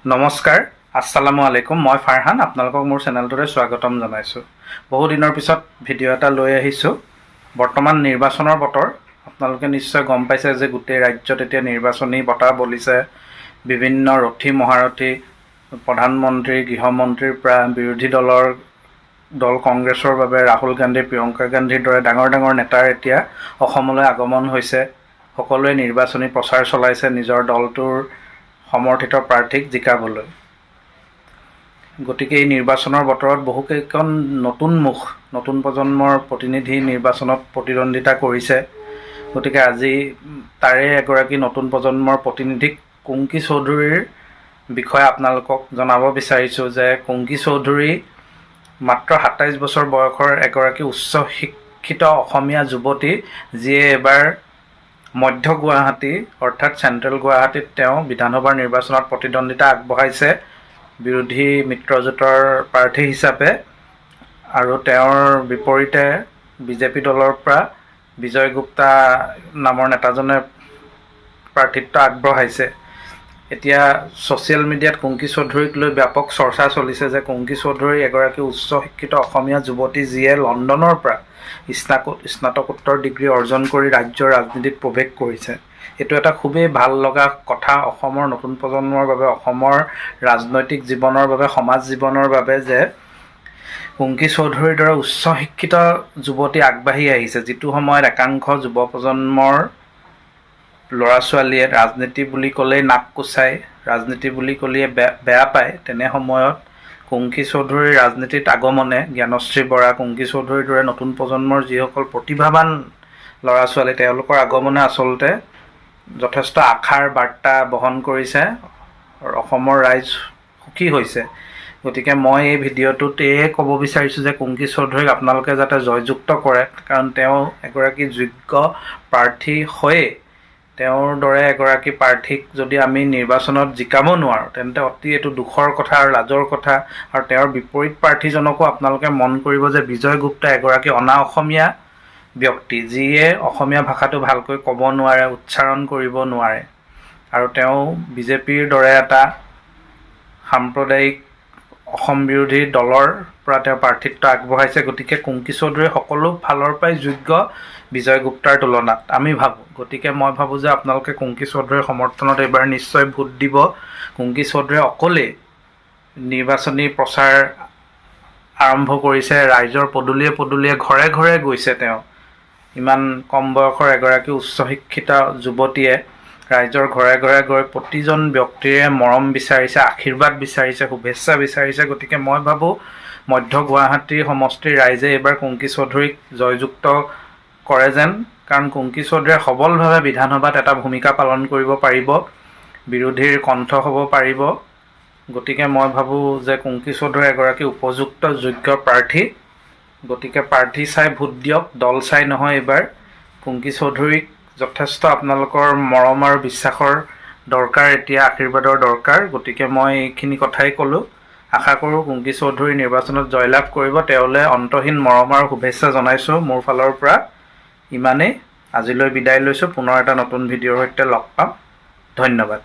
নমস্কাৰ, আসসালামু আলাইকুম। মই ফাৰহান, আপোনালোকক মোৰ চেনেলটোলৈ স্বাগতম জনাইছোঁ। বহু দিনৰ পিছত ভিডিঅ' এটা লৈ আহিছোঁ। বৰ্তমান নিৰ্বাচনৰ বতৰ। আপোনালোকে নিশ্চয় গম পাইছে যে গোটেই ৰাজ্যত এতিয়া নিৰ্বাচনী বতাহ বলিছে। বিভিন্ন ৰথী মহাৰথী, প্ৰধানমন্ত্ৰী, গৃহমন্ত্ৰীৰ পৰা বিৰোধী দল কংগ্ৰেছৰ বাবে ৰাহুল গান্ধী, প্ৰিয়ংকা গান্ধীৰ দৰে ডাঙৰ ডাঙৰ নেতাৰ এতিয়া অসমলৈ আগমন হৈছে। সকলোৱে নিৰ্বাচনী প্ৰচাৰ চলাইছে নিজৰ দলটোৰ সমৰ্থিত প্ৰাৰ্থীক জিকাবলৈ। গতিকে এই নিৰ্বাচনৰ বতৰত বহুকেইখন নতুন প্ৰজন্মৰ প্ৰতিনিধি নিৰ্বাচনত প্ৰতিদ্বন্দ্বিতা কৰিছে। গতিকে আজি তাৰে এগৰাকী নতুন প্ৰজন্মৰ প্ৰতিনিধিক কুংকি চৌধুৰীৰ বিষয়ে আপোনালোকক জনাব বিচাৰিছোঁ যে কুংকি চৌধুৰী মাত্ৰ ২৭ বছৰ বয়সৰ এগৰাকী উচ্চ শিক্ষিত অসমীয়া যুৱতী, যিয়ে এবাৰ মধ্য গুৱাহাটী অৰ্থাৎ চেণ্ট্ৰেল গুৱাহাটীত তেওঁ বিধানসভাৰ নিৰ্বাচনত প্ৰতিদ্বন্দ্বিতা আগবঢ়াইছে বিৰোধী মিত্ৰজোঁটৰ প্ৰাৰ্থী হিচাপে। আৰু তেওঁৰ বিপৰীতে বিজেপি দলৰ পৰা বিজয় গুপ্তা নামৰ নেতাজনে প্ৰাৰ্থিত্ব আগবঢ়াইছে। এতিয়া ছ'চিয়েল মিডিয়াত কুংকি চৌধুৰীক লৈ ব্যাপক চৰ্চা চলিছে যে কুংকি চৌধুৰী এগৰাকী উচ্চ শিক্ষিত অসমীয়া যুৱতী, যিয়ে লণ্ডনৰ পৰা স্নাতকোত্তৰ ডিগ্ৰী অৰ্জন কৰি ৰাজ্যৰ ৰাজনীতিত প্ৰৱেশ কৰিছে। এইটো এটা খুবেই ভাল লগা কথা অসমৰ নতুন প্ৰজন্মৰ বাবে, অসমৰ ৰাজনৈতিক জীৱনৰ বাবে, সমাজ জীৱনৰ বাবে, যে কুংকি চৌধুৰীৰ দৰে উচ্চ শিক্ষিত যুৱতী আগবাঢ়ি আহিছে। যিটো সময়ত একাংশ যুৱ প্ৰজন্মৰ ল'ৰা ছোৱালীয়ে ৰাজনীতি বুলি ক'লেই নাক কোচায়, ৰাজনীতি বুলি ক'লেই বেয়া পায়, তেনে সময়ত কুংকি চৌধুৰীৰ ৰাজনীতিত আগমনে, জ্ঞানশ্ৰী বৰা, কুংকি চৌধুৰীৰ দৰে নতুন প্ৰজন্মৰ যিসকল প্ৰতিভাৱান ল'ৰা ছোৱালী, তেওঁলোকৰ আগমনে আচলতে যথেষ্ট আশাৰ বাৰ্তা বহন কৰিছে আৰু অসমৰ ৰাইজ সুখী হৈছে। গতিকে মই এই ভিডিঅ'টোত এয়ে ক'ব বিচাৰিছোঁ যে কুংকি চৌধুৰীক আপোনালোকে যাতে জয়যুক্ত কৰে, কাৰণ তেওঁ এগৰাকী যোগ্য প্ৰাৰ্থী হৈয়ে তেওঁৰ দৰে এগৰাকী প্ৰাৰ্থীক যদি আমি নিৰ্বাচনত জিকাব নোৱাৰোঁ, তেন্তে অতি এইটো দুখৰ কথা আৰু লাজৰ কথা। আৰু তেওঁৰ বিপৰীত প্ৰাৰ্থীজনকো আপোনালোকে মন কৰিব যে বিজয় গুপ্তা এগৰাকী অনা অসমীয়া ব্যক্তি, যিয়ে অসমীয়া ভাষাটো ভালকৈ ক'ব নোৱাৰে, উচ্চাৰণ কৰিব নোৱাৰে। আৰু তেওঁ বিজেপিৰ দৰে এটা সাম্প্ৰদায়িক অসম বিৰোধী দলৰ পৰা তেওঁ প্ৰাৰ্থিত্ব আগবঢ়াইছে। গতিকে কুংকি চৌধুৰী সকলো ফালৰ পৰাই যোগ্য বিজয় গুপ্তাৰ তুলনাত, আমি ভাবোঁ। গতিকে মই ভাবোঁ যে আপোনালোকে কুংকি চৌধুৰীৰ সমৰ্থনত এইবাৰ নিশ্চয় ভোট দিব। কুংকি চৌধুৰীয়ে অকলেই নিৰ্বাচনী প্ৰচাৰ আৰম্ভ কৰিছে, ৰাইজৰ পদূলিয়ে পদূলিয়ে ঘৰে ঘৰে গৈছে। তেওঁ ইমান কম বয়সৰ এগৰাকী উচ্চ শিক্ষিত যুৱতীয়ে ৰাইজৰ ঘৰে ঘৰে গৈ প্ৰতিজন ব্যক্তিৰে মৰম বিচাৰিছে, আশীৰ্বাদ বিচাৰিছে, শুভেচ্ছা বিচাৰিছে। গতিকে মই ভাবোঁ মধ্য গুৱাহাটী সমষ্টিৰ ৰাইজে এইবাৰ কুংকি চৌধুৰীক জয়যুক্ত কৰে যেন, কাৰণ কুংকি চৌধুৰীয়ে সবলভাৱে বিধানসভাত এটা ভূমিকা পালন কৰিব পাৰিব, বিৰোধীৰ কণ্ঠ হ'ব পাৰিব। গতিকে মই ভাবোঁ যে কুংকি চৌধুৰী এগৰাকী উপযুক্ত যোগ্য প্ৰাৰ্থী। গতিকে প্ৰাৰ্থী চাই ভোট দিয়ক, দল চাই নহয়। এইবাৰ কুংকি চৌধুৰীক যথেষ্ট আপোনালোকৰ মৰম আৰু বিশ্বাসৰ দৰকাৰ, এতিয়া আশীৰ্বাদৰ দৰকাৰ। গতিকে মই এইখিনি কথাই ক'লোঁ। আশা কৰোঁ কুংকি চৌধুৰী নিৰ্বাচনত জয়লাভ কৰিব। তেওঁলৈ অন্তহীন মৰম আৰু শুভেচ্ছা জনাইছোঁ মোৰ ফালৰ পৰা। ইমানেই, আজিলৈ বিদায় লৈছোঁ। পুনৰ এটা নতুন ভিডিঅ'ৰ সৈতে লগ পাম। ধন্যবাদ।